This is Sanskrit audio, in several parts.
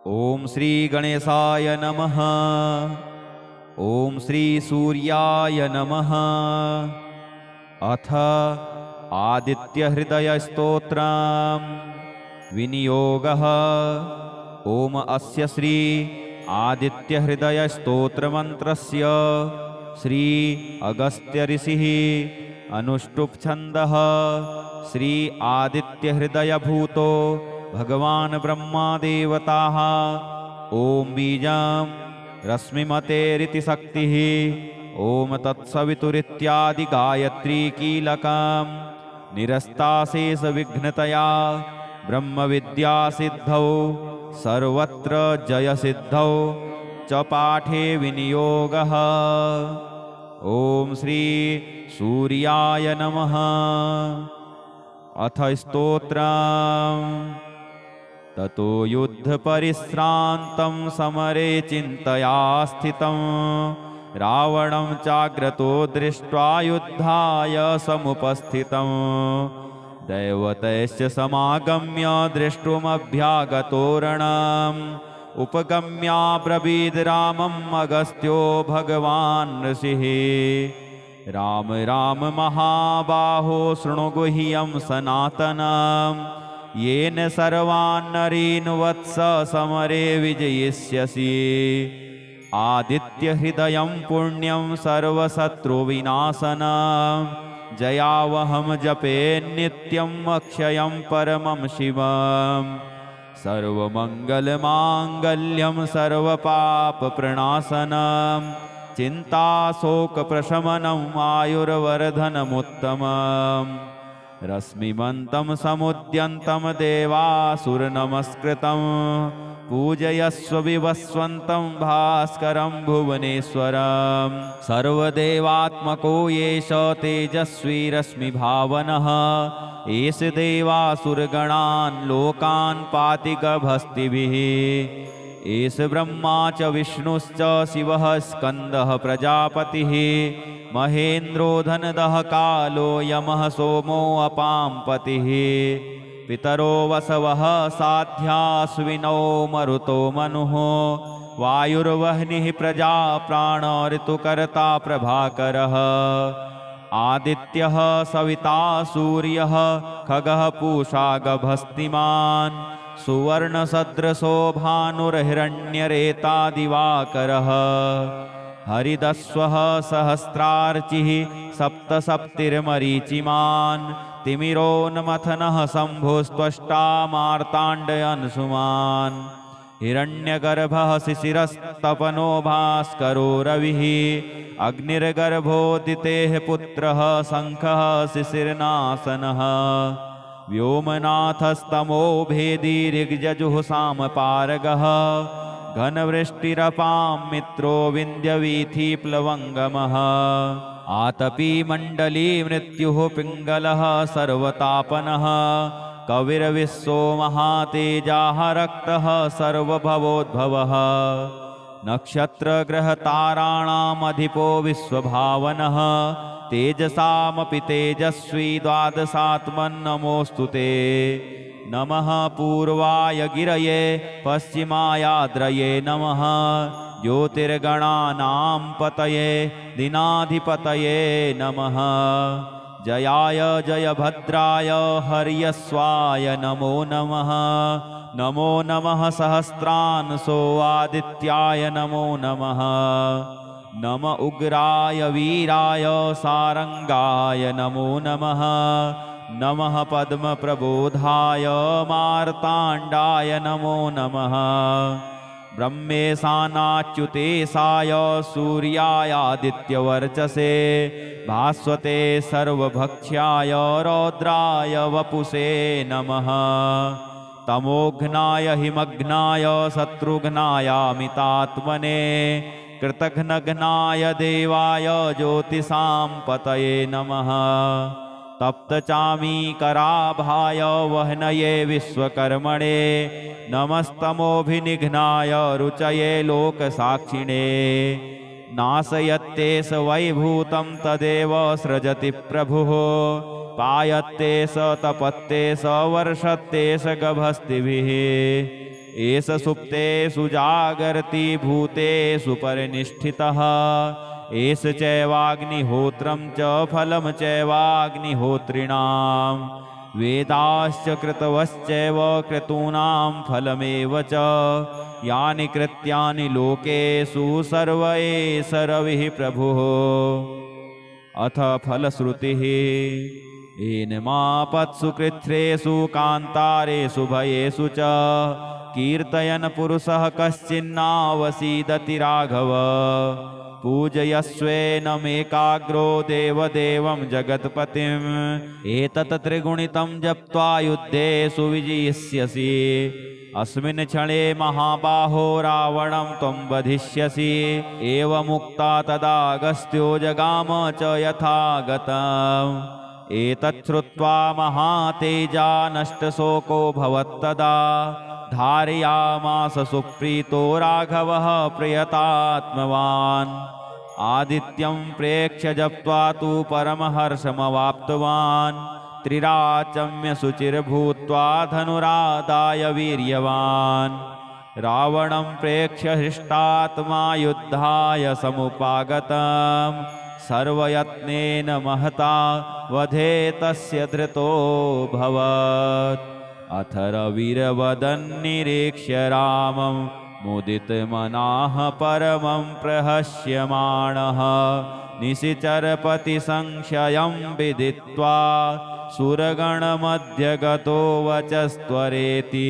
ओम श्री गणेशाय नमः। ओम श्री सूर्याय नमः। अथ आदित्य हृदय स्तोत्रम् विनियोगः। ओम अस्य श्री आदित्य हृदय स्तोत्र मंत्रस्य श्री अगस्त्य ऋषिः अनुष्टुप् छन्दः श्री आदित्य हृदय भूतो भगवान ब्रह्मा देवताः। ओम बीजं रश्मिमतेरिति शक्तिः। ओम तत्सवितुरित्यादि गायत्री कीलकम् निरस्ताशेष विघ्नतया ब्रह्म विद्या सिद्धौ सर्वत्र जय सिद्धौ च पाठे विनियोगः। ओम श्री सूर्याय नमः। अथ स्तोत्रम् ततो युद्ध परिश्रान्तं समरे चिन्तया स्थितं रावणं चाग्रतो दृष्ट्वा युद्धाय समुपस्थितं दैवतैश्च समागम्य दृष्टुमभ्यागतो रणम् उपगम्याब्रवीद् रामम् अगस्त्यो भगवान् ऋषिः। राम राम महाबाहो शृणु गुह्यं सनातनम् येन सर्वान् नरीन् वत्स समरे विजयिष्यसि। आदित्य हृदयं पुण्यं सर्वशत्रुविनाशनम् जयावहं जपे नित्यम् अक्षयं परमं शिवम् सर्वमङ्गलमाङ्गल्यं सर्वपापप्रणाशनम् चिन्ताशोकप्रशमनम् आयुर्वर्धनमुत्तमम् रश्मिमन्तं समुद्यन्तं देवासुरनमस्कृतं पूजयस्व विवस्वन्तं भास्करं भुवनेश्वरं सर्वदेवात्मको येष तेजस्वी रश्मिभावनः एष देवासुरगणान् लोकान् पाति गभस्तिभिः। एष ब्रह्मा च विष्णुश्च शिवः स्कन्दः प्रजापतिः महेन्द्रो धनदः कालो यमः सोमो अपाम्पतिः पितरो वसवः साध्याश्विनौ मरुतो मनुः वायुर्वह्निः प्रजा प्राण ऋतुकर्ता प्रभाकरः आदित्यः सविता सूर्यः खगः पूषा गभस्तिमान् सुवर्णसदृशो भानुर्हिरण्यरेता दिवाकरः हरिदस्वः सहस्रार्चिः सप्तसप्तिर्मरीचिमान् तिमिरोन्मथनः शम्भुस्त्वष्टा मार्ताण्डयंशुमान् हिरण्यगर्भः शिशिरस्तपनो भास्करो रविः अग्निर्गर्भोदितेः पुत्रः शङ्खः शिशिरनाशनः व्योमनाथस्तमो भेदी ऋग्यजुः सामपारगः घनवृष्टिरपां मित्रो विन्ध्यवीथीप्लवङ्गमः आतपी मण्डली मृत्युः पिङ्गलः सर्वतापनः कविर्विश्वो महातेजाः रक्तः सर्वभवोद्भवः नक्षत्रग्रहताराणामधिपो विश्वभावनः तेजसामपि तेजस्वी द्वादशात्मन्नमोऽस्तु ते। नमः पूर्वाय गिरये पश्चिमायाद्रये नमः ज्योतिर्गणानां पतये दीनाधिपतये नमः जयाय जयभद्राय हर्यस्वाय नमो नमः। नमो नमः सहस्रांशो आदित्याय नमो नमः। नम उग्राय वीराय सारंगाय नमो नमः। नमः पद्मप्रबोधाय मार्ताण्डाय नमो नमः। ब्रह्मेशानाच्युतेशाय सूर्याय आदित्यवर्चसे भास्वते सर्वभक्ष्याय रौद्राय वपुषे नमः। तमोघ्नाय हिमघ्नाय शत्रुघ्नायामितात्मने कृतघ्नघ्नाय देवाय ज्योतिषां पतये नमः। तप्तचामीकराभाय वह्नये विश्वकर्मणे नमस्तमोभिनिघ्नाय रुचये लोकसाक्षिणे नाशयत्ते स वैभूतं तदेव सृजति प्रभुः पायत्ते स तपत्ते स वर्षत्ते स गभस्तिभिः एष सुप्तेषु जागर्ति भूतेषु परिनिष्ठितः एष चैवाग्निहोत्रं च फलं चैवाग्निहोत्रिणां वेदाश्च कृतवश्चैव क्रतूनां फलमेव च यानि कृत्यानि लोकेषु सर्व एष रविः प्रभुः। अथ फलश्रुतिः एनमापत्सु कृच्छ्रेषु कान्तारेषु भयेषु च कीर्तयन् पुरुषः कश्चिन्नावसीदति राघव पूजयस्वेनमेकाग्रो देवदेवं जगत्पतिम् एतत् त्रिगुणितं जप्त्वा युद्धेषु विजयिष्यसि अस्मिन् क्षणे महाबाहो रावणं त्वं वधिष्यसि। एवमुक्ता तदागस्त्यो जगाम च यथागतम् एतत् श्रुत्वा महातेजा नष्टशोको भवत्तदा धारयामास सुप्रीतो राघवः प्रियतात्मवान् आदित्यं प्रेक्ष्य जप्त्वा तु परमहर्षमवाप्तवान् त्रिराचम्य शुचिर्भूत्वा धनुरादाय वीर्यवान् रावणं प्रेक्ष्य हृष्टात्मा युद्धाय समुपागतम् सर्वयत्नेन महता वधे तस्य धृतोऽभवत्। अथ रविर्वदन्निरीक्ष्य रामं मुदितमनाः परमं प्रहस्यमाणः निशिचरपतिसंशयं विदित्वा सुरगणमध्यगतो वचस्त्वरेति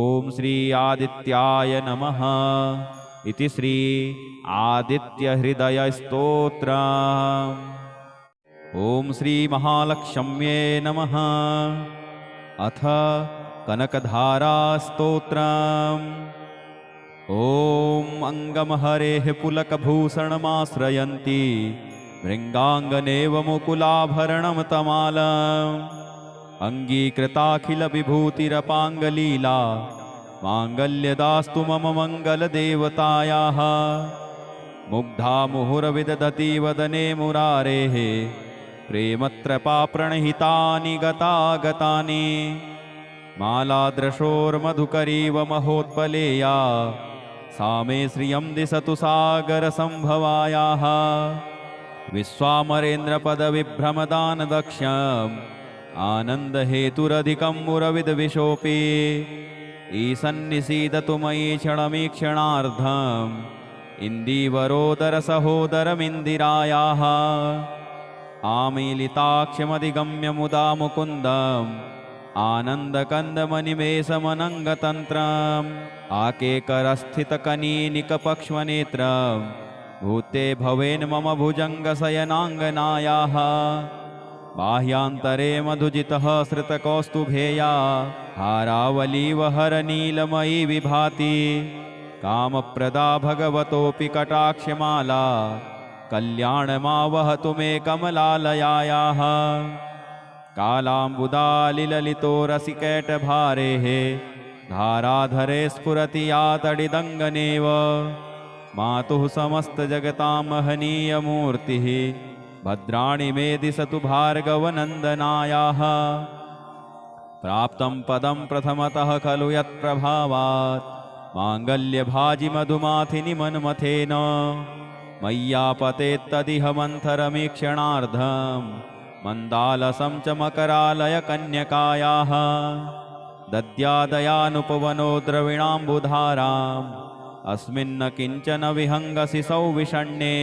ॐ श्री आदित्याय नमः इति श्री आदित्यहृदयस्तोत्रम्। ॐ श्री महालक्ष्म्ये नमः। अथ कनकधारास्तोत्रम्। ॐ अङ्गमहरेः पुलकभूषणमाश्रयन्ति भृङ्गाङ्गनेव मुकुलाभरणं तमालम् अङ्गीकृताखिलविभूतिरपाङ्गलीला माङ्गल्यदास्तु मम मङ्गलदेवतायाः मुग्धा मुहुरविदधति वदने मुरारेः प्रेमत्रपाप्रणहितानि गतागतानि मालादृशोर्मधुकरीव महोत्पलेया सा मे श्रियं दिशतु सागरसम्भवायाः विश्वामरेन्द्रपदविभ्रमदानदक्ष्यम् आनन्दहेतुरधिकं मुरविद्विषोऽपि ईसन्निसीदतु मयि क्षणमीक्षणार्धम् इन्दीवरोदरसहोदरमिन्दिरायाः आमीलिताक्षमधिगम्य मुदा मुकुन्दम् आनन्दकन्दमनिमेषमनङ्गतन्त्रम् आकेकरस्थितकनीनिकपक्ष्मनेत्रम् भूते भवेन् मम भुजङ्गशयनाङ्गनायाः बाह्यान्तरे मधुजितः श्रुतकौस्तुभेया हारावलीवहरनीलमयी विभाति कामप्रदा भगवतोऽपि कटाक्षमाला कल्याणमावहतु मे कमलालयायाः कालाम्बुदालिललितो रसिकैटभारेः धाराधरे स्फुरति या तडिदङ्गनेव मातुः समस्तजगतां महनीयमूर्तिः भद्राणि मे दिशतु भार्गवनन्दनायाः प्राप्तं पदं प्रथमतः खलु यत्प्रभावात् माङ्गल्यभाजिमधुमाथिनि मन्मथेन मय्यापतेत्तदिह मन्थरमीक्षणार्धम् मन्दालसं च मकरालयकन्यकायाः दद्यादयानुपवनो द्रविणाम्बुधाराम् अस्मिन्न किञ्चन विहङ्गसि सौविषण्ये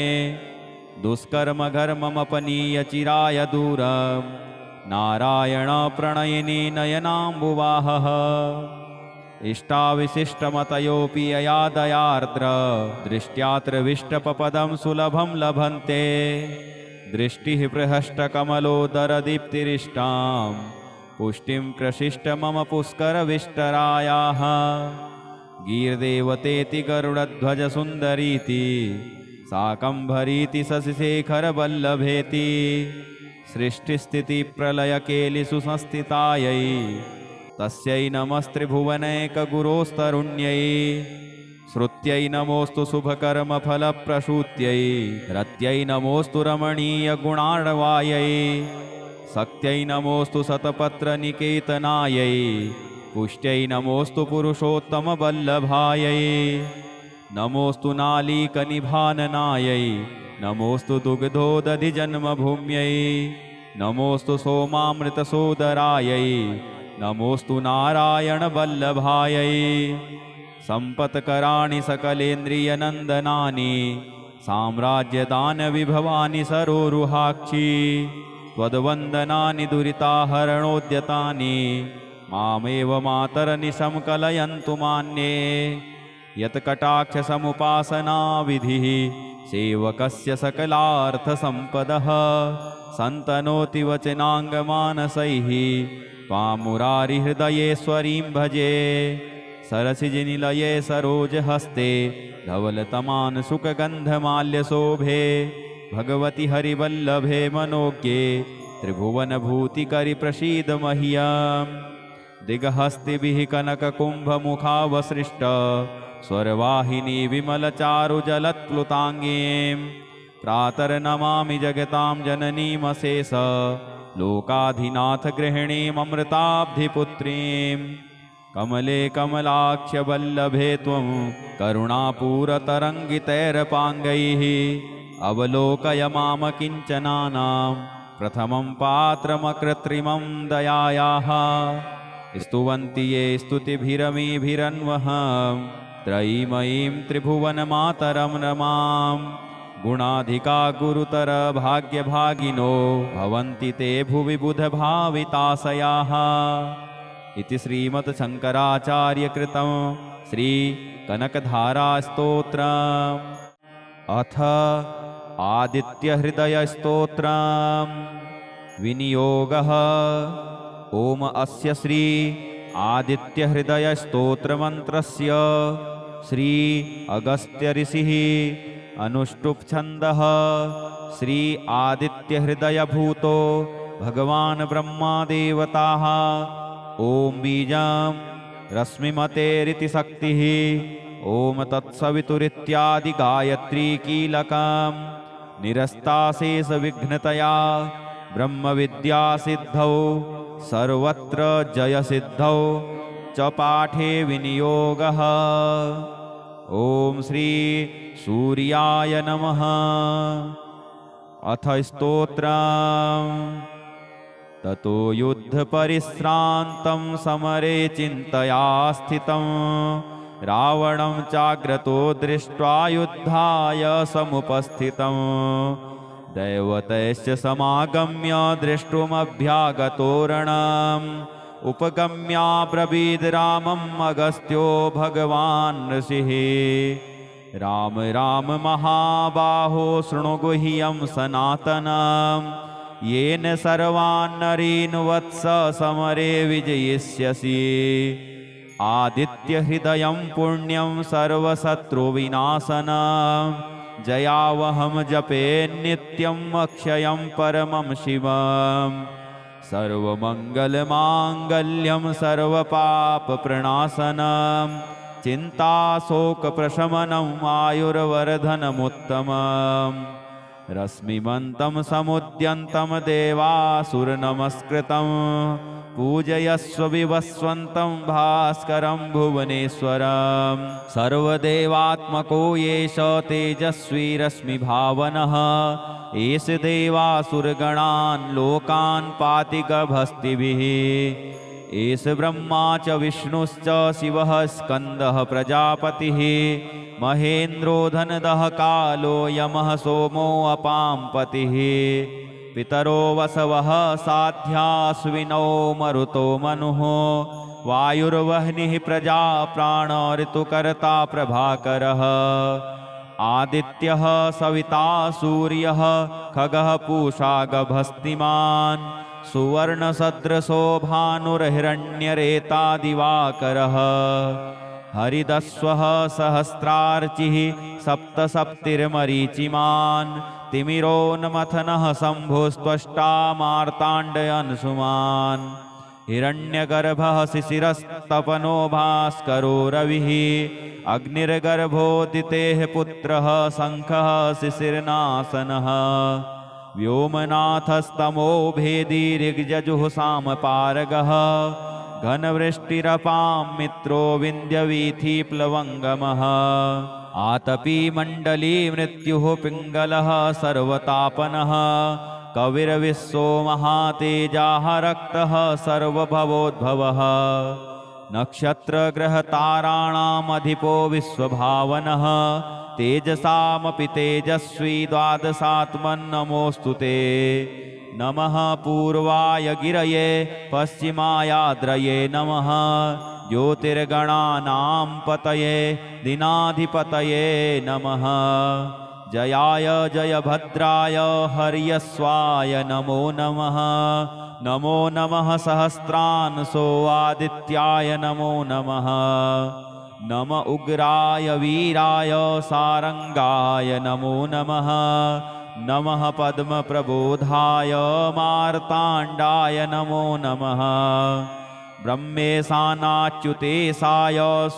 दुष्कर्मघर्ममपनीय चिराय दूरं नारायणप्रणयिनी नयनाम्बुवाहः इष्टाविशिष्टमतयोऽपि यया दयार्द्र दृष्ट्यात्रविष्टपपदं सुलभं लभन्ते दृष्टिः प्रहष्टकमलोदरदीप्तिरिष्टां पुष्टिं प्रशिष्ट मम पुष्करविष्टरायाः गीर्देवतेति गरुडध्वजसुन्दरीति शाकम्भरीति शशिशेखरवल्लभेति सृष्टिस्थितिप्रलयकेलिषु संस्थितायै तस्यै नमस्त्रिभुवनैकगुरोस्तरुण्यै श्रुत्यै नमोऽस्तु शुभकर्मफलप्रसूत्यै रत्यै नमोऽस्तु रमणीयगुणार्णवायै शक्त्यै नमोऽस्तु शतपत्रनिकेतनायै पुष्ट्यै नमोऽस्तु पुरुषोत्तमवल्लभायै नमोऽस्तु नालीकनिभाननायै नमोऽस्तु दुग्धोदधिजन्मभूम्यै नमोऽस्तु सोमामृतसोदरायै नमोऽस्तु नारायणवल्लभायै सम्पत्कराणि सकलेन्द्रियनन्दनानि साम्राज्यदानविभवानि सरोरुहाक्षी त्वद्वन्दनानि दुरिताहरणोद्यतानि मामेव मातरनिशं कलयन्तु मान्ये यत्कटाक्षसमुपासनाविधिः सेवकस्य सकलार्थसम्पदः सन्तनोति वचनाङ्गमानसैः त्वामुरारिहृदयेश्वरीं भजे सरसिजनिलये सरोजहस्ते धवलतमान् सुखगन्धमाल्यशोभे भगवति हरिवल्लभे मनोज्ञे त्रिभुवनभूतिकरि प्रसीद मह्यम् दिगहस्तिभिः कनककुम्भमुखावसृष्ट स्वरवाहिनी विमलचारुजलत्प्लुताङ्गीं प्रातर्नमामि जगतां जननीमशेष लोकाधिनाथ गृहिणीममृताब्धिपुत्रीं कमले कमलाक्ष्यवल्लभे त्वं करुणापूरतरङ्गितैरपाङ्गैः अवलोकय माम किञ्चनानां प्रथमं पात्रमकृत्रिमं दयायाः स्तुवन्ति ये स्तुतिभिरमीभिरन्वहं त्रयीमयीं त्रिभुवनमातरं रमां गुणाधिका गुरुतर भाग्यभागिनो भवन्ति ते भुवि बुधभाविताशयाः इति श्रीमत्शङ्कराचार्यकृतं श्रीकनकधारास्तोत्रम् अथ आदित्यहृदयस्तोत्रम् विनियोगः ओम अस्य श्री आदित्यहृदयस्तोत्रमन्त्रस्य श्री अगस्त्यऋषिः अनुष्टुप् छन्दः श्री आदित्यहृदयभूतो भगवान् ब्रह्मादेवताः ओम बीजं रश्मिमतेरिति शक्तिः ओम तत्सवितुरित्यादि गायत्री कीलकं निरस्ताशेषविघ्नतया ब्रह्मविद्यासिद्धौ सर्वत्र जयसिद्धौ च पाठे विनियोगः ओम श्री सूर्याय नमः अथ स्तोत्रम् ततो युद्धपरिश्रान्तं समरे चिन्तया स्थितं रावणं चाग्रतो दृष्ट्वा युद्धाय समुपस्थितं दैवतैश्च समागम्य द्रष्टुमभ्यागतो रणम् उपगम्याब्रवीद् रामम् अगस्त्यो भगवान् ऋषिः राम राम महाबाहो शृणु गुह्यं सनातनम् येन सर्वान्नरीन् वत्स समरे विजयिष्यसि आदित्यहृदयं पुण्यं सर्वशत्रुविनाशनं जयावहं जपे नित्यं अक्षयं परमं शिवं सर्वमङ्गलमाङ्गल्यं सर्वपापप्रणाशनं चिन्ताशोकप्रशमनम् आयुर्वर्धनमुत्तमम् रश्मिमन्तं समुद्यन्तं देवासुरनमस्कृतं पूजयस्व विवस्वन्तं भास्करं भुवनेश्वरं सर्वदेवात्मको येष तेजस्वी रश्मिभावनः एष देवासुरगणान् लोकान् पाति गभस्तिभिः एष ब्रह्मा च विष्णुश्च शिवः स्कन्दः प्रजापतिः महेन्द्रो धनदः कालो यमः सोमो अपां पतिः पितरो वसवः साध्याश्विनौ मरुतो मनुः वायुर्वह्निः प्रजा प्राण ऋतुकर्ता प्रभाकरः आदित्यः सविता सूर्यः खगः पूषा गभस्तिमान् सुवर्णसदृशो भानुर्हिरण्यरेता दिवाकरः हरिदस्वः सहस्रार्चिः सप्तसप्तिर्मरीचिमान् तिमिरोन्मथनः शम्भुस्त्वष्टा मार्ताण्डयन्सुमान् हिरण्यगर्भः शिशिरस्तपनो भास्करो रविः अग्निर्गर्भोदितेः पुत्रः शङ्खः शिशिरनाशनः व्योमनाथस्तमो भेदी ऋग्जजुः सामपारगः घनवृष्टिरपां मित्रो विन्ध्यवीथिप्लवङ्गमः आतपी मण्डली मृत्युः पिङ्गलः सर्वतापनः कविर्विश्वो महातेजाः रक्तः सर्वभवोद्भवः नक्षत्रग्रहताराणामधिपो विश्वभावनः तेजसामपि तेजस्वी द्वादशात्मन्नमोऽस्तु ते नमः पूर्वाय गिरये पश्चिमायाद्रये नमः ज्योतिर्गणानां पतये दीनाधिपतये नमः जयाय जयभद्राय हर्यस्वाय नमो नमः नमो नमः सहस्रांशो आदित्याय नमो नमः नम उग्राय वीराय सारंगाय नमो नमः नमः पद्मप्रबोधाय मार्ताण्डाय नमो नमः ब्रह्मेशानाच्युतेशाय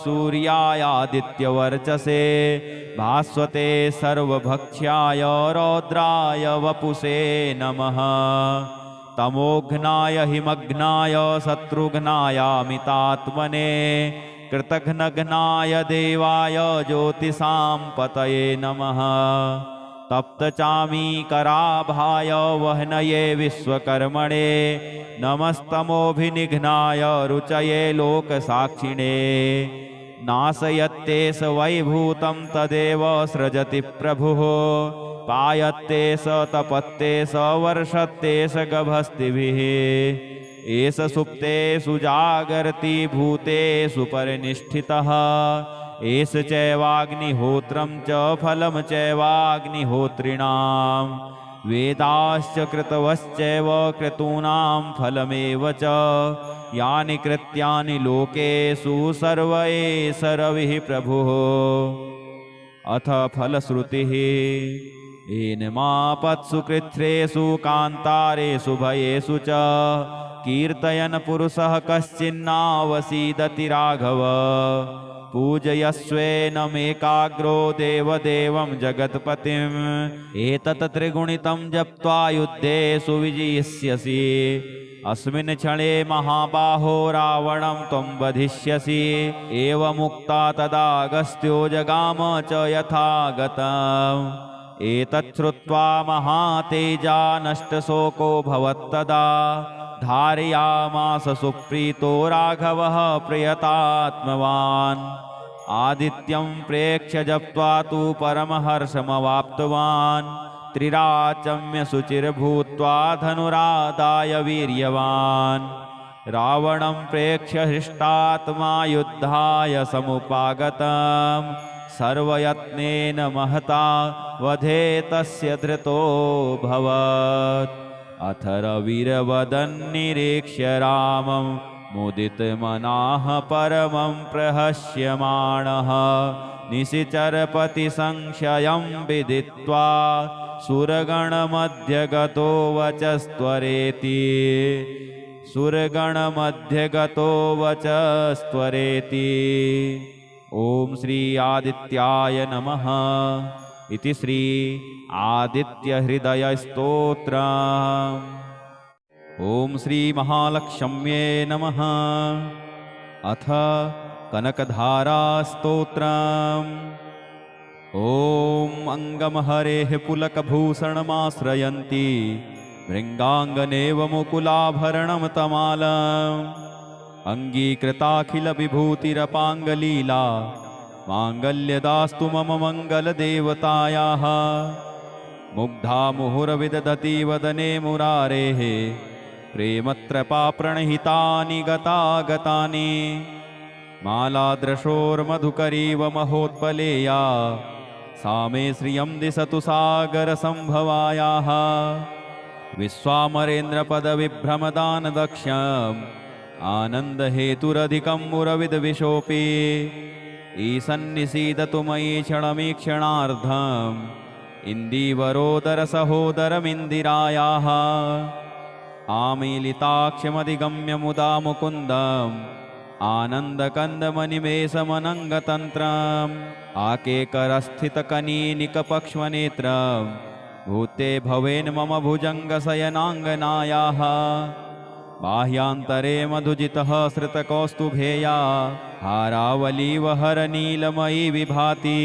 सूर्यायादित्यवर्चसे भास्वते सर्वभक्ष्याय रौद्राय वपुषे नमः तमोघ्नाय हिमघ्नाय शत्रुघ्नायामितात्मने कृतघ्नघ्नाय देवाय ज्योतिषां पतये नमः तप्तचामीकराभाय वह्नये विश्वकर्मणे नमस्तमोभिनिघ्नाय रुचये लोकसाक्षिणे नाशयत्ते स वैभूतं तदेव सृजति प्रभुः पायत्ते स तपत्ते स वर्षत्ते स गभस्तिभिः एष सुप्तेषु जागर्ति भूतेषु परिनिष्ठितः एष चैवाग्निहोत्रं च फलं चैवाग्निहोत्रिणां वेदाश्च कृतवश्चैव क्रतूनां फलमेव च यानि कृत्यानि लोकेषु सर्व एष रविः प्रभुः अथ फलश्रुतिः एनमापत्सु कृच्छ्रेषु कान्तारेषु भयेषु च कीर्तयन् पुरुषः कश्चिन्नावसीदति राघव पूजयस्वेनमेकाग्रो देवदेवं जगत्पतिम् एतत् त्रिगुणितं जप्त्वा युद्धेषु विजयिष्यसि अस्मिन् क्षणे महाबाहो रावणं त्वं वधिष्यसि एवमुक्ता तदा अगस्त्यो जगाम च यथागतम् एतत् श्रुत्वा महातेजा नष्टशोको भवत्तदा धारयामास सुप्रीतो राघवः प्रियतात्मवान् आदित्यं प्रेक्ष्य जप्त्वा तु परमहर्षमवाप्तवान् त्रिराचम्य शुचिर्भूत्वा धनुरादाय वीर्यवान् रावणं प्रेक्ष्य हृष्टात्मा युद्धाय समुपागतम् सर्वयत्नेन महता वधे तस्य धृतोऽभवत् अथ रविर्वदन्निरीक्ष्य रामं मुदितमनाः परमं प्रहस्यमाणः निशिचरपतिसंशयं विदित्वा सुरगणमध्यगतो वचस्त्वरेति सुरगणमध्यगतो वचस्त्वरेति ॐ श्री आदित्याय नमः इति श्री आदित्यहृदयस्तोत्रम् ॐ श्री महालक्ष्म्ये नमः अथ कनकधारास्तोत्रम् ॐ अङ्गमहरेः पुलकभूषणमाश्रयन्ती भृङ्गाङ्गनेव मुकुलाभरणं तमालम् अङ्गीकृताखिलविभूतिरपाङ्गलीला माङ्गल्यदास्तु मम मङ्गलदेवतायाः मुग्धा मुहुरविदधति वदने मुरारेः प्रेमत्रपाप्रणहितानि गतागतानि मालादृशोर्मधुकरीव महोत्पलेया सा मे श्रियं दिशतु सागरसम्भवायाः विश्वामरेन्द्रपदविभ्रमदानदक्ष्यम् आनन्दहेतुरधिकं मुरविद्विषोऽपि ईसन्निसीदतु मयि क्षणमीक्षणार्धम् इन्दीवरोदरसहोदरमिन्दिरायाः आमीलिताक्षमधिगम्य मुदा मुकुन्दम् आनन्दकन्दमनिमेषमनङ्गतन्त्रम् आकेकरस्थितकनीनिकपक्ष्मनेत्रम् भूते भवेन् मम भुजङ्गशयनाङ्गनायाः बाह्यान्तरे मधुजितः श्रितकौस्तुभेया हारावलीवहरनीलमयी विभाति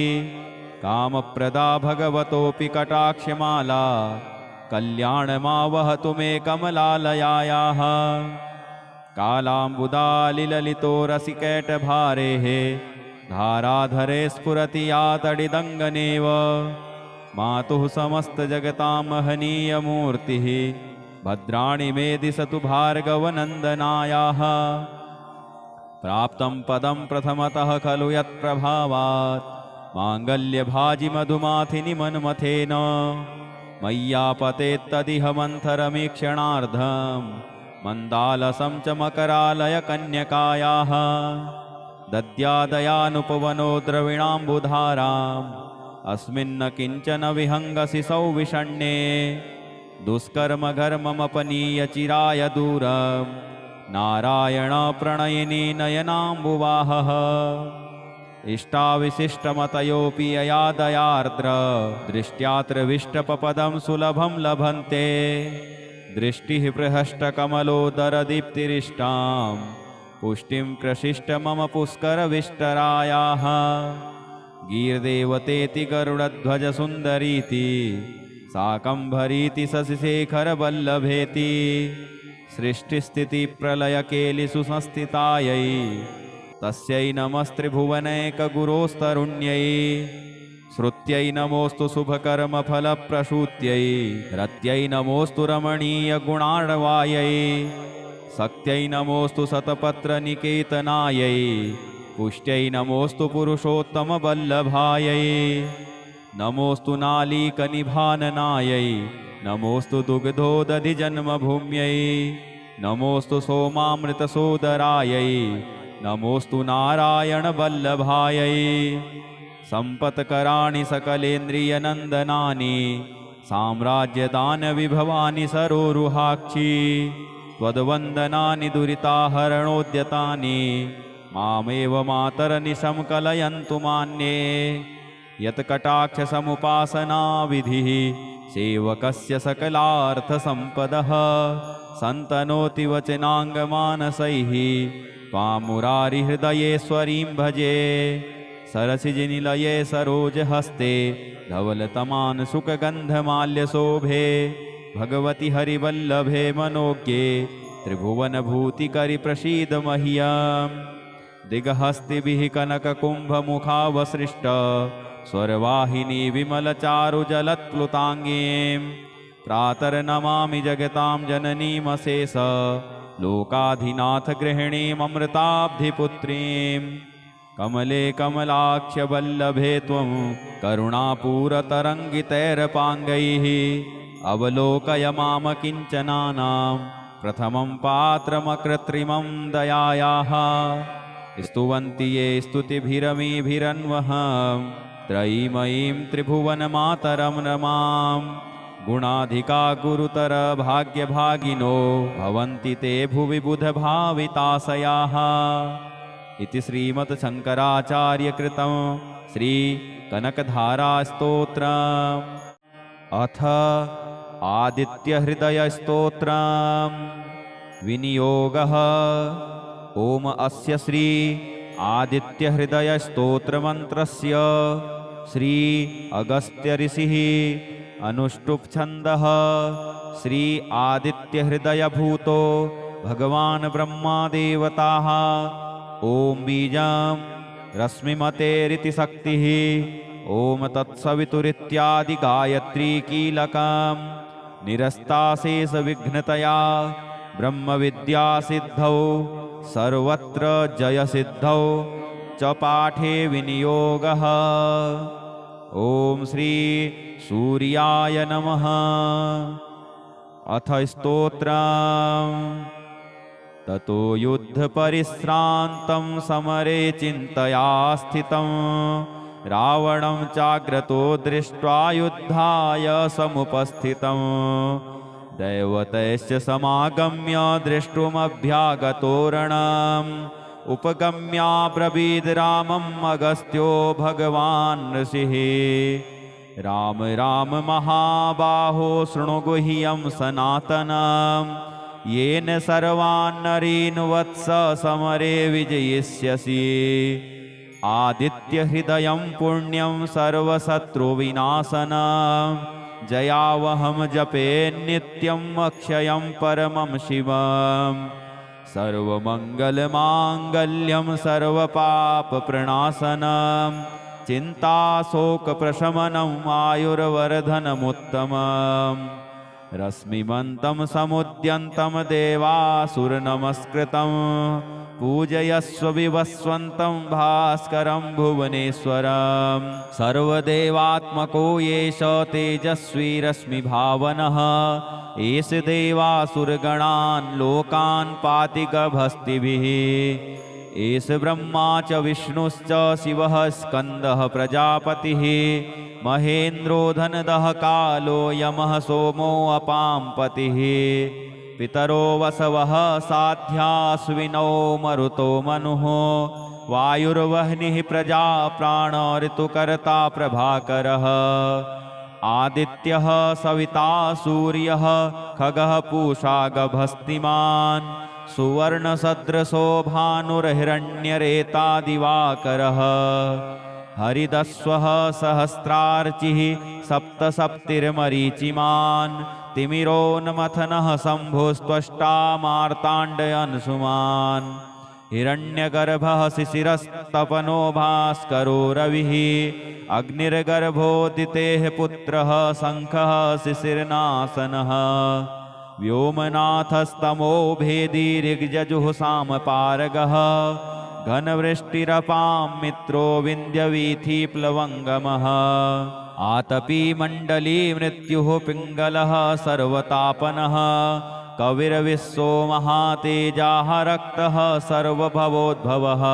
कामप्रदा भगवतोऽपि कटाक्षमाला कल्याणमावहतु मे कमलालयायाः कालाम्बुदालिललितो रसिकैटभारेः धाराधरे स्फुरति या तडिदङ्गनेव मातुः समस्तजगतां महनीयमूर्तिः भद्राणि मे दिशतु भार्गवनन्दनायाः प्राप्तं पदं प्रथमतः खलु यत्प्रभावात् माङ्गल्यभाजिमधुमाथिनि मन्मथेन मय्यापतेत्तदिह मन्थरमीक्षणार्धं मन्दालसं च मकरालयकन्यकायाः दद्यादयानुपवनो द्रविणाम्बुधाराम् अस्मिन्न किञ्चन विहङ्गसि सौविषण्ये दुष्कर्मघर्ममपनीय चिराय दूरं नारायण प्रणयिनी नयनाम्बुवाहः इष्टाविशिष्टमतयोऽपि यया दयार्द्र दृष्ट्यात्र विष्टपपदं सुलभं लभन्ते दृष्टिः प्रहष्टकमलोदरदीप्तिरिष्टां पुष्टिं प्रशिष्ट मम पुष्करविष्टरायाः गीर्देवतेति गरुडध्वजसुन्दरीति शाकम्भरीति शशिशेखरवल्लभेति सृष्टिस्थितिप्रलयकेलिसुसंस्थितायै तस्यै नमस्त्रिभुवनैकगुरोस्तरुण्यै श्रुत्यै नमोऽस्तु शुभकर्मफलप्रसूत्यै रत्यै नमोऽस्तु रमणीयगुणार्णवायै शक्त्यै नमोऽस्तु शतपत्रनिकेतनायै पुष्ट्यै नमोऽस्तु पुरुषोत्तमवल्लभायै नमोऽस्तु नालीकनिभाननायै नमोऽस्तु दुग्धोदधिजन्मभूम्यै नमोऽस्तु सोमामृतसोदरायै नमोऽस्तु नारायणवल्लभायै सम्पत्कराणि सकलेन्द्रियनन्दनानि साम्राज्यदानविभवानि सरोरुहाक्षी त्वद्वन्दनानि दुरिताहरणोद्यतानि मामेव मातरनिशं कलयन्तु मान्ये यत्कटाक्षसमुपासनाविधिः सेवकस्य सकलार्थसम्पदः सन्तनोति वचनाङ्गमानसैः त्वामुरारिहृदयेश्वरीं भजे सरसिजनिलये सरोजहस्ते धवलतमान् सुखगन्धमाल्यशोभे भगवति हरिवल्लभे मनोज्ञे त्रिभुवनभूतिकरि प्रसीद मह्यम् दिगहस्तिभिः कनककुम्भमुखावसृष्ट स्वरवाहिनी विमलचारुजलत्प्लुताङ्गीं प्रातर्नमामि जगतां जननीमशेष लोकाधिनाथगृहिणीममृताब्धिपुत्रीं कमले कमलाक्षवल्लभे त्वं करुणापूरतरङ्गितैरपाङ्गैः अवलोकय माम किञ्चनानां प्रथमं पात्रमकृत्रिमं दयायाः स्तुवन्ति ये स्तुतिभिरमीभिरन्वहं त्रयीमयीं त्रिभुवनमातरं रमां गुणाधिका गुरुतर भाग्यभागिनो भवन्ति ते भुवि बुधभाविताशयाः इति श्रीमत्शङ्कराचार्यकृतं श्रीकनकधारास्तोत्रम् अथ आदित्यहृदयस्तोत्रम् विनियोगः ओम अस्य श्री आदित्यहृदयस्तोत्रमन्त्रस्य श्री अगस्त्यऋषिः अनुष्टुप् छन्दः श्री आदित्यहृदयभूतो भगवान् ब्रह्मादेवताः ओम बीजं रश्मिमतेरिति शक्तिः ओम तत्सवितुरित्यादि गायत्री कीलकं निरस्ताशेषविघ्नतया ब्रह्मविद्यासिद्धौ सर्वत्र जयसिद्धौ च पाठे विनियोगः ओम श्री सूर्याय नमः। अथ स्तोत्रम् ततो युद्धपरिश्रान्तं समरे चिन्तया स्थितं रावणं चाग्रतो दृष्ट्वा युद्धाय समुपस्थितं दैवतैश्च समागम्य द्रष्टुमभ्यागतो रणम् उपगम्याब्रवीद् रामम् अगस्त्यो भगवान् ऋषिः राम राम महाबाहो शृणु गुह्यं सनातनम् येन सर्वान् नरीन् वत्स समरे विजयिष्यसि आदित्यहृदयं पुण्यं सर्वशत्रुविनाशनं जयावहं जपे नित्यम् अक्षयं परमं शिवम् सर्वमङ्गलमाङ्गल्यं सर्वपापप्रणाशनं चिन्ताशोकप्रशमनम् आयुर्वर्धनमुत्तमम् रश्मिमन्तं समुद्यन्तं देवासुरनमस्कृतं पूजयस्व विवस्वन्तं भास्करं भुवनेश्वरं सर्वदेवात्मको येष तेजस्वी रश्मिभावनः एष देवासुरगणान् लोकान् पाति गभस्तिभिः एष ब्रह्मा च विष्णुश्च शिवः स्कन्दः प्रजापतिः महेन्द्रो धनदः कालो यमः सोमो अपां पतिः पितरो वसवः साध्याश्विनौ मरुतो मनुः वायुर्वह्निः प्रजा प्राण ऋतुकर्ता प्रभाकरः आदित्यः सविता सूर्यः खगः पूषा गभस्तिमान् सुवर्णसदृशो भानुर्हिरण्यरेता दिवाकरः हरिदस्वः सहस्रार्चिः सप्तसप्तिर्मरीचिमान् तिमिरोन्मथनः शम्भुस्त्वष्टा मार्ताण्डयंशुमान् हिरण्यगर्भः शिशिरस्तपनो भास्करो रविः अग्निर्गर्भोदितेः पुत्रः शङ्खः शिशिरनाशनः व्योमनाथस्तमो भेदी ऋग्यजुः सामपारगः घनवृष्टिरपां मित्रो विन्ध्यवीथिप्लवङ्गमः आतपी मण्डली मृत्युः पिङ्गलः सर्वतापनः कविर्विश्वो महातेजाः रक्तः सर्वभवोद्भवः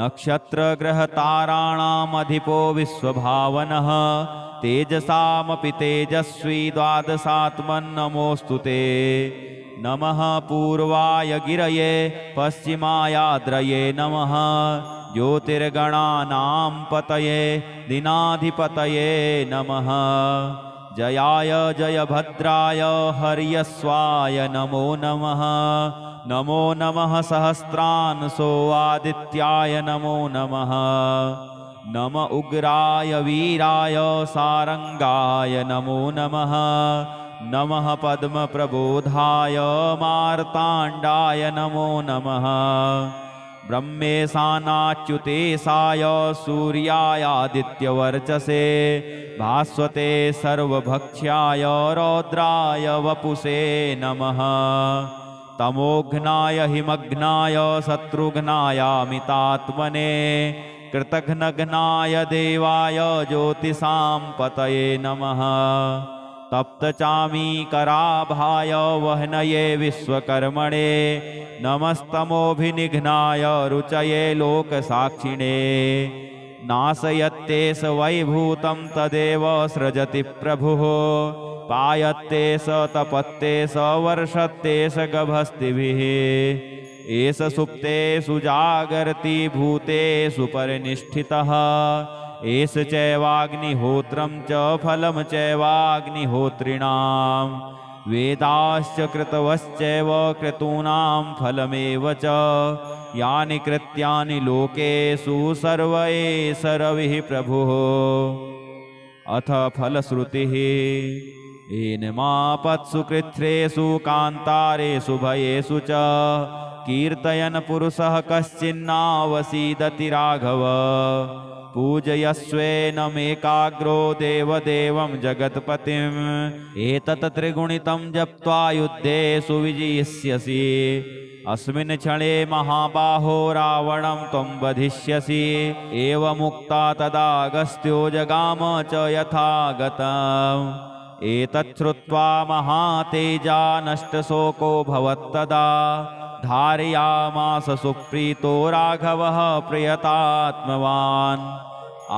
नक्षत्रग्रहताराणामधिपो विश्वभावनः तेजसामपि तेजस्वी द्वादशात्मन्नमोऽस्तु ते नमः पूर्वाय गिरये पश्चिमायाद्रये नमः ज्योतिर्गणानां पतये दीनाधिपतये नमः जयाय जयभद्राय हर्यस्वाय नमो नमः नमो नमः सहस्रांशो आदित्याय नमो नमः नम उग्राय वीराय सारंगाय नमो नमः नमः पद्मप्रबोधाय मार्ताण्डाय नमो नमः ब्रह्मेशानाच्युतेशाय सूर्यायादित्यवर्चसे भास्वते सर्वभक्ष्याय रौद्राय वपुषे नमः तमोघ्नाय हिमघ्नाय शत्रुघ्नायामितात्मने कृतघ्नघ्नाय देवाय ज्योतिषां पतये नमः तप्तचामीकराभाय वह्नये विश्वकर्मणे नमस्तमोभिनिघ्नाय रुचये लोकसाक्षिणे नाशयत्ते स वैभूतं तदेव सृजति प्रभुः पायत्ते स तपत्ते स वर्षत्ते स गभस्तिभिः एष सुप्तेषु जागर्ति भूतेषु परिनिष्ठितः एष चैवाग्निहोत्रं च फलं चैवाग्निहोत्रिणां वेदाश्च कृतवश्चैव क्रतूनां फलमेव च यानि कृत्यानि लोकेषु सर्व एष रविः प्रभुः अथ फलश्रुतिः एनमापत्सु कृच्छ्रेषु कान्तारेषु भयेषु च कीर्तयन् पुरुषः कश्चिन्नावसीदति राघव पूजयस्वेनमेकाग्रो देवदेवं जगत्पतिम् एतत् त्रिगुणितं जप्त्वा युद्धेषु विजयिष्यसि अस्मिन् क्षणे महाबाहो रावणं त्वं वधिष्यसि एवमुक्ता तदागस्त्यो जगाम च यथागतम् एतत् श्रुत्वा महातेजा नष्टशोको भवत्तदा धारयामास सुप्रीतो राघवः प्रियतात्मवान्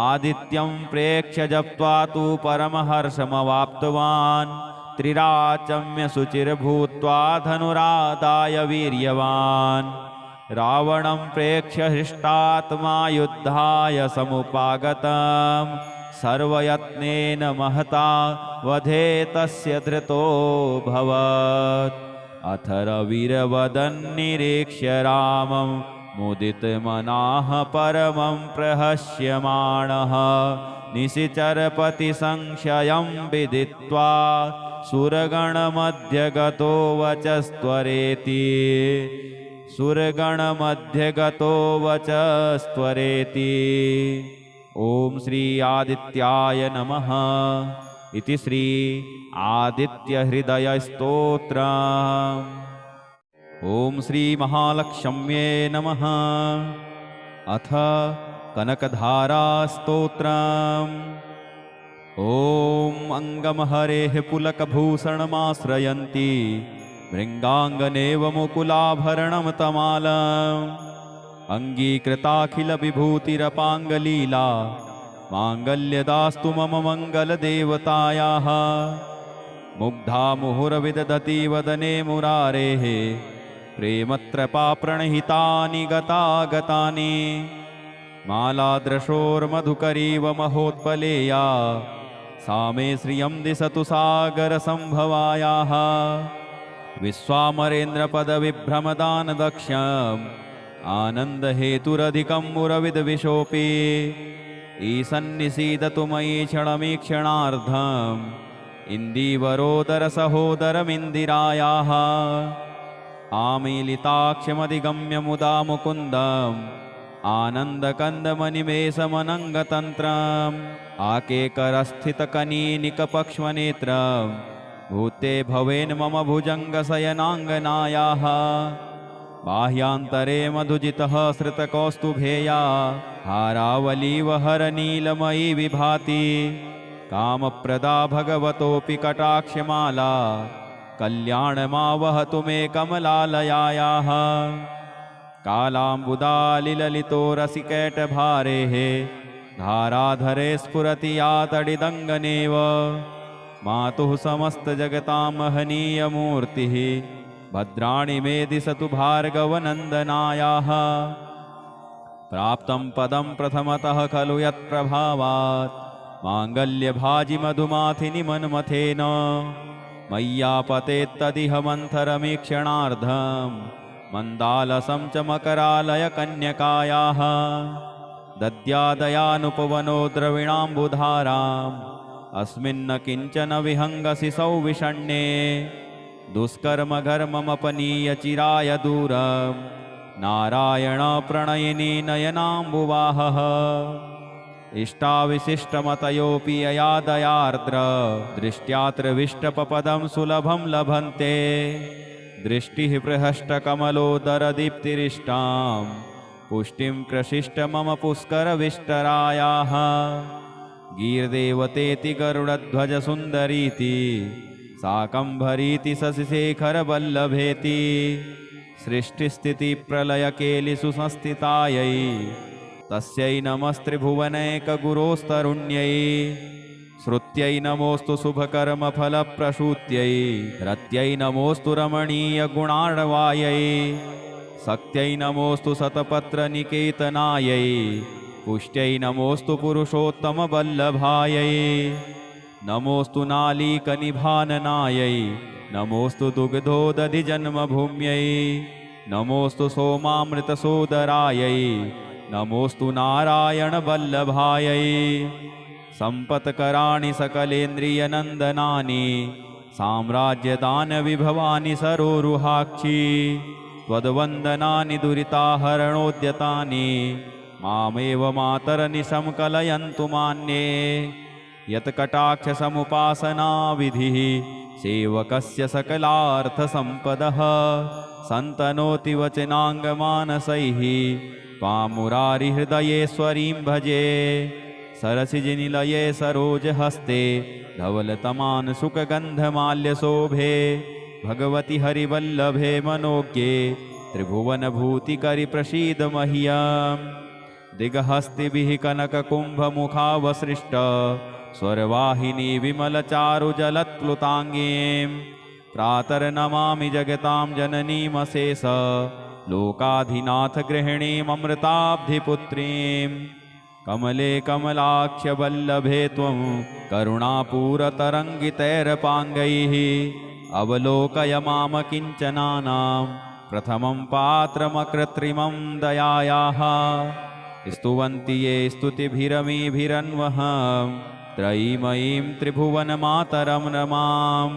आदित्यं प्रेक्ष्य जप्त्वा तु परमहर्षमवाप्तवान् त्रिराचम्य शुचिर्भूत्वा धनुरादाय वीर्यवान् रावणं प्रेक्ष्य हृष्टात्मा युद्धाय समुपागतम् सर्वयत्नेन महता वधे तस्य धृतोऽभवत्। अथ रविर्वदन्निरीक्ष्य रामं मुदितमनाः परमं प्रहस्यमाणः निशिचरपतिसंशयं विदित्वा सुरगणमध्यगतो वचस्त्वरेति। सुरगणमध्यगतो वचस्त्वरेति। ॐ श्री आदित्याय नमः इति श्री आदित्यहृदयस्तोत्रम्। ॐ श्री महालक्ष्म्ये नमः। अथ कनकधारास्तोत्रम्। ॐ अङ्गमहरेः पुलकभूषणमाश्रयन्ती भृङ्गाङ्गनेव मुकुलाभरणं तमालम्। अङ्गीकृताखिलविभूतिरपाङ्गलीला माङ्गल्यदास्तु मम मङ्गलदेवतायाः। मुग्धा मुहुरविदधति वदने मुरारेः प्रेमत्रपाप्रणहितानि गतागतानि। मालादृशोर्मधुकरीव महोत्पलेया सा मे श्रियं दिशतु सागरसम्भवायाः। विश्वामरेन्द्रपदविभ्रमदानदक्ष्यम् आनन्दहेतुरधिकं मुरविद्विषोऽपि। ईसन्निसीदतु मयि क्षणमीक्षणार्धम् इन्दीवरोदरसहोदरमिन्दिरायाः। आमीलिताक्षमधिगम्य मुदा मुकुन्दम् आनन्दकन्दमनिमेषमनङ्गतन्त्रम्। आकेकरस्थितकनीनिकपक्ष्मनेत्रम् भूते भवेन् मम भुजङ्गशयनाङ्गनायाः। बाह्यान्तरे मधुजितः श्रितकौस्तुभेया हारावलीवहरनीलमयी विभाति। कामप्रदा भगवतोऽपि कटाक्षमाला कल्याणमावहतु मे कमलालयायाः। कालाम्बुदालिललितो रसिकैटभारेः धाराधरे स्फुरति या तडिदङ्गनेव। मातुः समस्तजगतां महनीयमूर्तिः भद्राणि मे दिशतु भार्गवनन्दनायाः। प्राप्तं पदं प्रथमतः खलु यत्प्रभावात् माङ्गल्यभाजि मधुमाथिनि मन्मथेन। मय्यापतेत्तदिह मन्थरमीक्षणार्धम् मन्दालसं च मकरालयकन्यकायाः। दद्यादयानुपवनो द्रविणाम्बुधाराम् अस्मिन्न किञ्चन विहङ्गसि सौविषण्ये। दुष्कर्मघर्ममपनीय चिराय दूरं नारायण प्रणयिनी नयनाम्बुवाहः। इष्टाविशिष्टमतयोऽपि यया दयार्द्र दृष्ट्यात्रविष्टपपदं सुलभं लभन्ते। दृष्टिः प्रहष्टकमलोदरदीप्तिरिष्टां पुष्टिं प्रशिष्ट मम पुष्करविष्टरायाः। गीर्देवतेति गरुडध्वजसुन्दरीति शाकम्भरीति शशिशेखरवल्लभेति। सृष्टिस्थितिप्रलयकेलिषु संस्थितायै तस्यै नमस्त्रिभुवनैकगुरोस्तरुण्यै। श्रुत्यै नमोऽस्तु शुभकर्मफलप्रसूत्यै रत्यै नमोऽस्तु रमणीयगुणार्णवायै। शक्त्यै नमोऽस्तु शतपत्रनिकेतनायै पुष्ट्यै नमोऽस्तु पुरुषोत्तमवल्लभायै। नमोऽस्तु नालीकनिभाननायै नमोऽस्तु दुग्धोदधिजन्मभूम्यै। नमोऽस्तु सोमामृतसोदरायै नमोऽस्तु नारायणवल्लभायै। सम्पत्कराणि सकलेन्द्रियनन्दनानि साम्राज्यदानविभवानि सरोरुहाक्षी। त्वद्वन्दनानि दुरिताहरणोद्यतानि मामेव मातरनिशं कलयन्तु मान्ये। यत्कटाक्षसमुपासनाविधिः सेवकस्य सकलार्थसम्पदः सन्तनोति वचनाङ्गमानसैः त्वां मुरारिहृदयेश्वरीं भजे। सरसिजनिलये सरोजहस्ते धवलतमान् सुखगन्धमाल्यशोभे भगवति हरिवल्लभे मनोज्ञे त्रिभुवनभूतिकरि प्रसीद मह्यम्। दिगहस्तिभिः कनककुम्भमुखावसृष्ट स्वरवाहिनी विमलचारुजलत्प्लुताङ्गीं। प्रातर्नमामि जगतां जननीमशेष लोकाधिनाथ गृहिणीममृताब्धिपुत्रीम्। कमले कमलाक्ष्यवल्लभे त्वं करुणापूरतरङ्गितैरपाङ्गैः अवलोकय माम किञ्चनानां प्रथमं पात्रमकृत्रिमं दयायाः स्तुवन्ति ये स्तुतिभिरमीभिरन्वः त्रयीमयीं त्रिभुवनमातरं नमां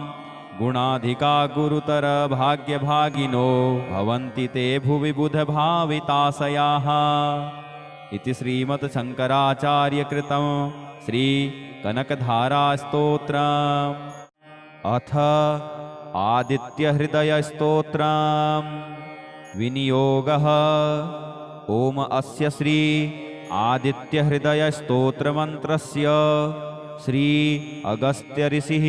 गुणाधिका गुरुतर भाग्यभागिनो भवन्ति ते भुवि बुधभाविताशयाः इति श्रीमत्शङ्कराचार्यकृतं श्रीकनकधारास्तोत्रम्। अथ आदित्यहृदयस्तोत्रम्। विनियोगः। ओम अस्य श्री आदित्यहृदयस्तोत्रमन्त्रस्य श्री अगस्त्यऋषिः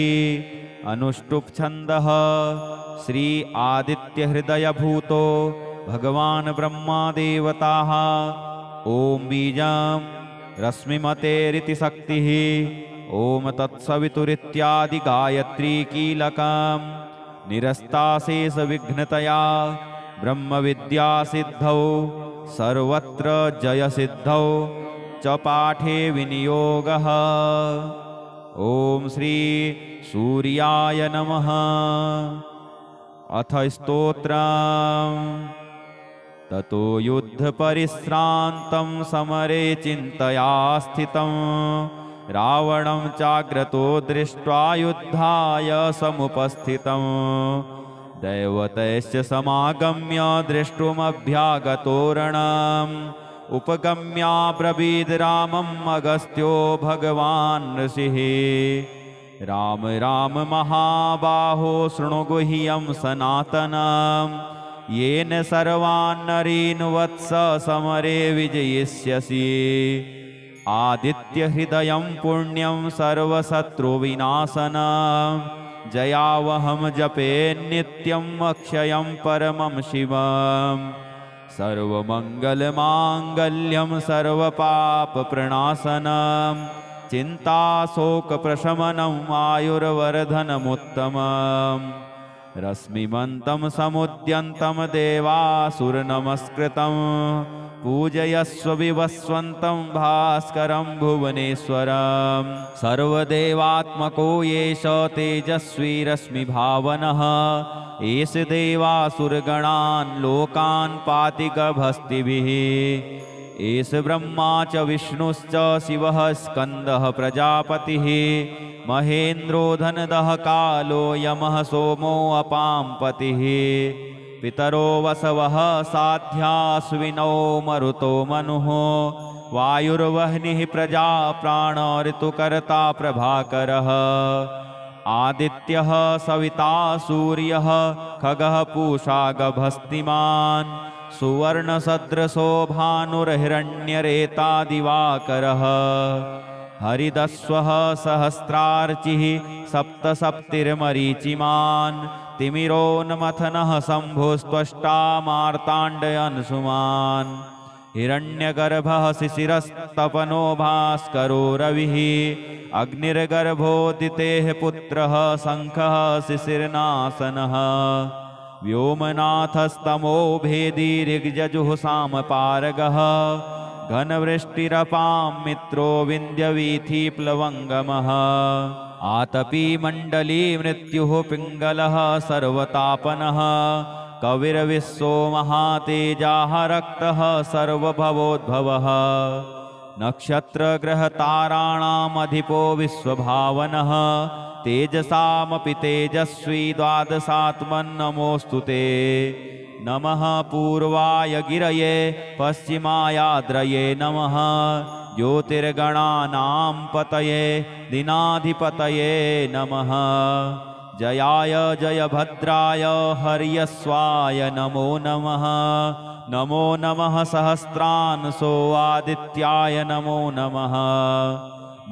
अनुष्टुप् छन्दः। श्री आदित्यहृदयभूतो भगवान् ब्रह्मादेवताः। ओम बीजं रश्मिमतेरिति शक्तिः। ओम तत्सवितुरित्यादि गायत्री कीलकं निरस्ताशेषविघ्नतया ब्रह्मविद्यासिद्धौ सर्वत्र जयसिद्धौ च पाठे विनियोगः। ओम श्री सूर्याय नमः। अथ स्तोत्रम्। ततो युद्धपरिश्रान्तं समरे चिन्तया स्थितं रावणं चाग्रतो दृष्ट्वा युद्धाय समुपस्थितं दैवतैश्च समागम्य द्रष्टुमभ्यागतो रणम् उपगम्याब्रवीद् रामम् अगस्त्यो भगवान् ऋषिः। राम राम महाबाहो शृणु गुह्यं सनातनम् येन सर्वान्नरीन् वत्स समरे विजयिष्यसि। आदित्यहृदयं पुण्यं सर्वशत्रुविनाशनं जयावहं जपे नित्यं अक्षयं परमं शिवं सर्वमङ्गलमाङ्गल्यं सर्वपापप्रणाशनं चिन्ताशोकप्रशमनम् आयुर्वर्धनमुत्तमम् रश्मिमन्तं समुद्यन्तं देवासुरनमस्कृतं पूजयस्व विवस्वन्तं भास्करं भुवनेश्वरं सर्वदेवात्मको येष तेजस्वी रश्मिभावनः एष देवासुरगणान् लोकान् पाति गभस्तिभिः। एष ब्रह्मा च विष्णुश्च शिवः स्कन्दः प्रजापतिः महेन्द्रो धनदः कालो यमः सोमो अपां पतिः। पितरो वसवः साध्याश्विनौ मरुतो मनुः वायुर्वह्निः प्रजा प्राण ऋतुकर्ता प्रभाकरः। आदित्यः सविता सूर्यः खगः पूषा गभस्तिमान् सुवर्णसदृशो भानुर्हिरण्यरेता दिवाकरः। हरिदस्वः सहस्रार्चिः सप्तसप्तिर्मरीचिमान् तिमिरोन्मथनः शम्भुस्त्वष्टा मार्ताण्डयन्सुमान् हिरण्यगर्भः शिशिरस्तपनो भास्करो रविः अग्निर्गर्भोदितेः पुत्रः शङ्खः शिशिरनाशनः व्योमनाथस्तमो भेदी ऋग्यजुः सामपारगः घनवृष्टिरपां मित्रो विन्द्यवीथि प्लवङ्गमः आतपी मण्डली मृत्युः पिङ्गलः सर्वतापनः कविर्विश्वो महातेजाः रक्तः सर्वभवोद्भवः नक्षत्रग्रहताराणामधिपो विश्वभावनः तेजसामपि तेजस्वी द्वादशात्मन्नमोऽस्तु ते। नमः पूर्वाय गिरये पश्चिमायाद्रये नमः ज्योतिर्गणानां पतये दीनाधिपतये नमः जयाय जयभद्राय हर्यस्वाय नमो नमः। नमो नमः सहस्रांशो आदित्याय नमो नमः।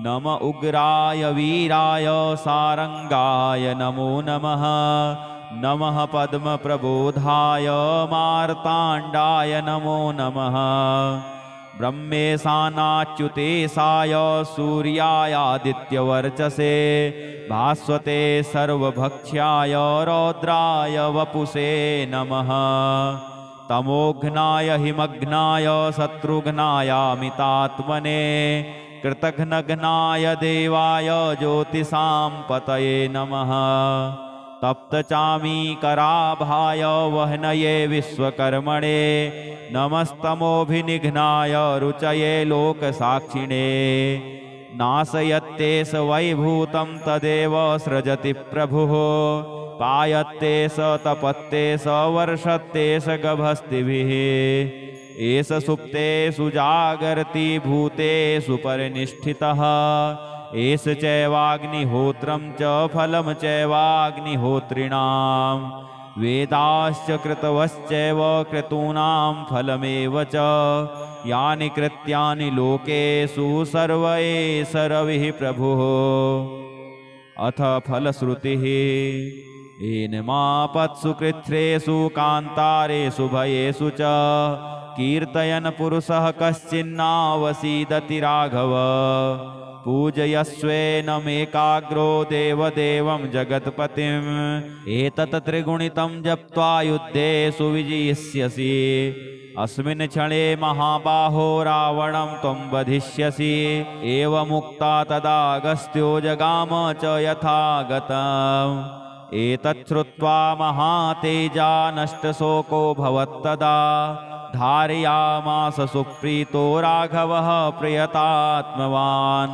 नम उग्राय वीराय सारंगाय नमो नमः। नमः पद्मप्रबोधाय मार्ताण्डाय नमो नमः। ब्रह्मेशानाच्युतेशाय सूर्यायादित्यवर्चसे भास्वते सर्वभक्ष्याय रौद्राय वपुषे नमः। तमोघ्नाय हिमघ्नाय शत्रुघ्नायामितात्मने कृतघ्नघ्नाय देवाय ज्योतिषां पतये नमः। तप्तचामीकराभाय वह्नये विश्वकर्मणे नमस्तमोभिनिघ्नाय रुचये लोकसाक्षिणे। नाशयत्ते स वैभूतं तदेव सृजति प्रभुः पायत्ते स तपत्ते स वर्षत्ते स गभस्तिभिः। एष सुप्तेषु जागर्ति भूतेषु परिनिष्ठितः एष चैवाग्निहोत्रं च फलं चैवाग्निहोत्रिणां। वेदाश्च कृतवश्चैव क्रतूनां फलमेव च यानि कृत्यानि लोकेषु सर्व एष रविः प्रभुः। अथ फलश्रुतिः एनमापत्सु कृच्छ्रेषु कान्तारेषु भयेषु च कीर्तयन् पुरुषः कश्चिन्नावसीदति राघव। पूजयस्वेनमेकाग्रो देवदेवं जगत्पतिम् एतत् त्रिगुणितं जप्त्वा युद्धेषु विजयिष्यसि। अस्मिन् क्षणे महाबाहो रावणं त्वं वधिष्यसि। एवमुक्ता तदा अगस्त्यो जगाम च यथागतम्। एतत् श्रुत्वा महातेजा नष्टशोको भवत्तदा धारयामास सुप्रीतो राघवः प्रियतात्मवान्।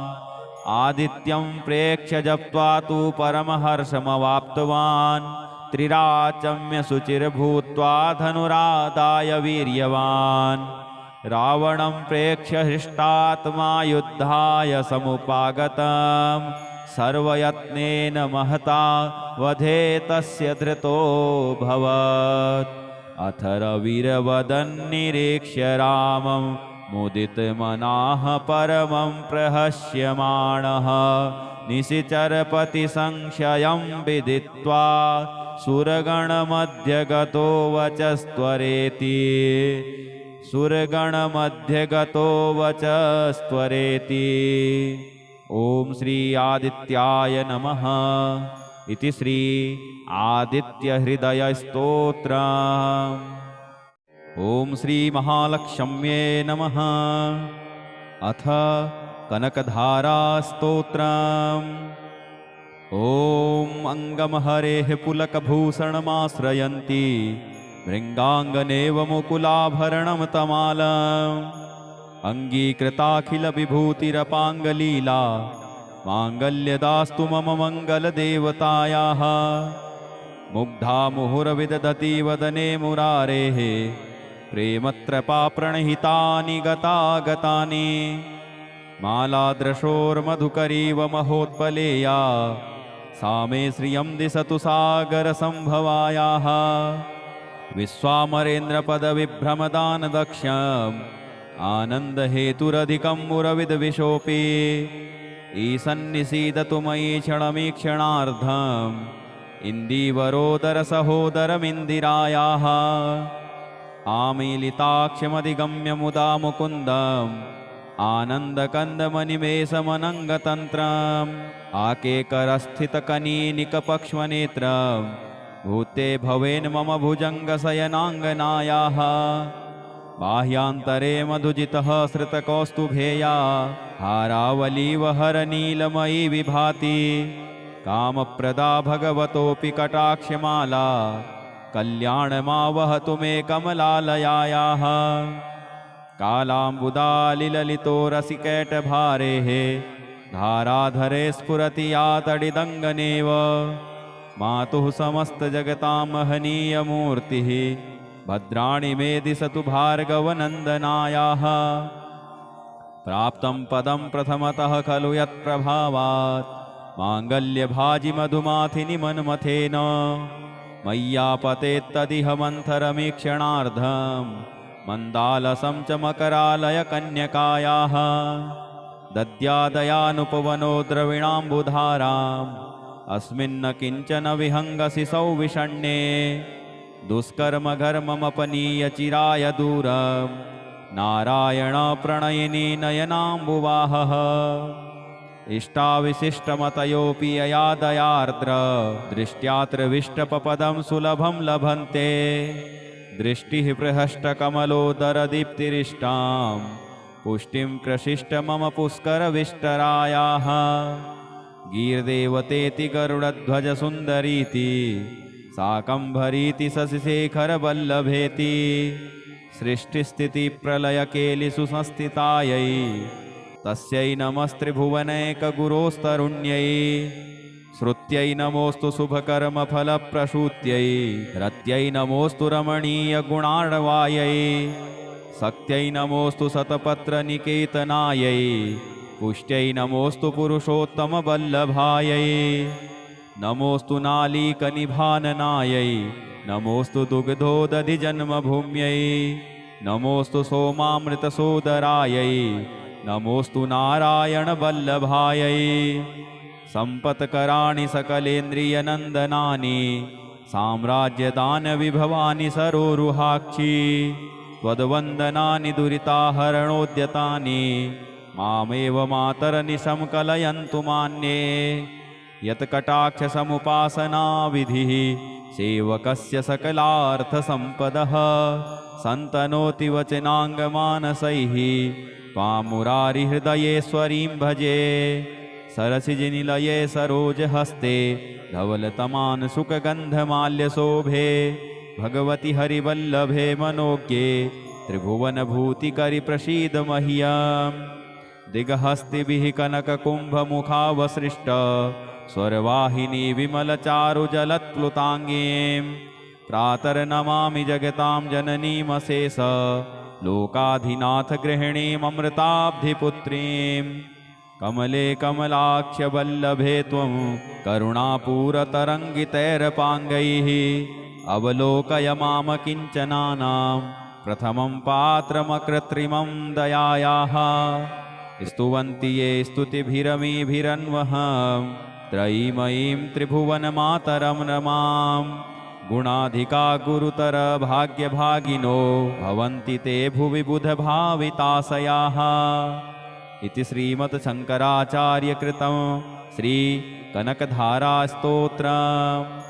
आदित्यं प्रेक्ष्य जप्त्वा तु परमहर्षमवाप्तवान्। त्रिराचम्य शुचिर्भूत्वा धनुरादाय वीर्यवान्। रावणं प्रेक्ष्य हृष्टात्मा युद्धाय समुपागतम्। सर्वयत्नेन महता वधे तस्य धृतोऽभवत्। अथ रविर्वदन्निरीक्ष्य रामं मुदितमनाः परमं प्रहस्यमाणः। निशिचरपतिसंशयं विदित्वा सुरगणमध्यगतो वचस्त्वरेति। सुरगणमध्यगतो वचस्त्वरेति। ॐ श्री आदित्याय नमः इति श्री आदित्यहृदयस्तोत्रम्। ॐ श्री महालक्ष्म्ये नमः। अथ कनकधारास्तोत्रम्। ॐ अङ्गमहरेः पुलकभूषणमाश्रयन्ती भृङ्गाङ्गनेव मुकुलाभरणं तमालम्। अङ्गीकृताखिलविभूतिरपाङ्गलीला माङ्गल्यदास्तु मम मङ्गलदेवतायाः। मुग्धा मुहुरविदधति वदने मुरारेः प्रेमत्रपाप्रणहितानि गतागतानि। मालादृशोर्मधुकरीव महोत्पलेया सा मे श्रियं दिशतु सागरसम्भवायाः। विश्वामरेन्द्रपदविभ्रमदानदक्ष्यम् आनन्दहेतुरधिकं मुरविद्विषोऽपि। ईसन्निसीदतु मयि क्षणमीक्षणार्धम् इन्दीवरोदरसहोदरमिन्दिरायाः। आमीलिताक्षमधिगम्य मुदा मुकुन्दम् आनन्दकन्दमनिमेषमनङ्गतन्त्रम्। आकेकरस्थितकनीनिकपक्ष्मनेत्रम् भूते भवेन् मम भुजङ्गशयनाङ्गनायाः। बाह्यान्तरे मधुजितः श्रितकौस्तुभेया हारावलीवहरनीलमयी विभाति। कामप्रदा भगवतोऽपि कटाक्षमाला कल्याणमावहतु मे कमलालयायाः। कालाम्बुदालिललितो रसिकैटभारेः धाराधरे स्फुरति या तडिदङ्गनेव। मातुः समस्तजगतां महनीयमूर्तिः भद्राणि मे दिशतु भार्गवनन्दनायाः। प्राप्तं पदं प्रथमतः खलु यत्प्रभावात् माङ्गल्यभाजिमधुमाथिनि मन्मथेन। मय्यापतेत्तदिह मन्थरमीक्षणार्धम् मन्दालसं च मकरालयकन्यकायाः। दद्यादयानुपवनो द्रविणाम्बुधाराम् अस्मिन्न किञ्चन विहङ्गसि सौविषण्ये। दुष्कर्मघर्ममपनीय चिराय दूरम् नारायणप्रणयिनी नयनाम्बुवाहः। इष्टाविशिष्टमतयोऽपि यया दयार्द्र दृष्ट्यात्र विष्टपपदं सुलभं लभन्ते। दृष्टिः प्रहष्टकमलोदरदीप्तिरिष्टां पुष्टिं प्रशिष्ट मम पुष्करविष्टरायाः गीर्देवतेति गरुडध्वजसुन्दरीति साकम्भरीति शशिशेखरवल्लभेति सृष्टिस्थितिप्रलयकेलिसुसंस्थितायै तस्यै नमस्त्रिभुवनैकगुरोस्तरुण्यै श्रुत्यै नमोऽस्तु शुभकर्मफलप्रसूत्यै रत्यै नमोऽस्तु रमणीयगुणार्णवायै शक्त्यै नमोऽस्तु शतपत्रनिकेतनायै पुष्ट्यै नमोऽस्तु पुरुषोत्तमवल्लभायै नमोऽस्तु नालीकनिभाननायै नमोऽस्तु दुग्धोदधिजन्मभूम्यै नमोऽस्तु सोमामृतसोदरायै नमोऽस्तु नारायणवल्लभायै सम्पत्कराणि सकलेन्द्रियनन्दनानि साम्राज्यदानविभवानि सरोरुहाक्षी त्वद्वन्दनानि दुरिताहरणोद्यतानि मामेव मातरनिशं कलयन्तु मान्ये यत्कटाक्षसमुपासनाविधिः सेवकस्य सकलार्थसम्पदः सन्तनोति वचनाङ्गमानसैः त्वामुरारिहृदयेश्वरीं भजे सरसिजनिलये सरोजहस्ते धवलतमान् सुखगन्धमाल्यशोभे भगवति हरिवल्लभे मनोज्ञे त्रिभुवनभूतिकरि प्रसीद मह्यम् दिगहस्तिभिः कनककुम्भमुखावसृष्ट स्वरवाहिनी विमलचारुजलत्प्लुताङ्गीं प्रातर्नमामि जगतां जननीमशेष लोकाधिनाथगृहिणीममृताब्धिपुत्रीं कमले कमलाक्ष्यवल्लभे त्वं करुणापूरतरङ्गितैरपाङ्गैः अवलोकय माम किञ्चनानां प्रथमं पात्रमकृत्रिमं दयायाः स्तुवन्ति ये स्तुतिभिरमीभिरन्वहं त्रयीमयीं त्रिभुवनमातरं रमां गुणाधिका गुरुतर भाग्यभागिनो भवन्ति ते भुवि बुधभाविताशयाः इति श्रीमत्शङ्कराचार्यकृतं श्रीकनकधारास्तोत्रम्।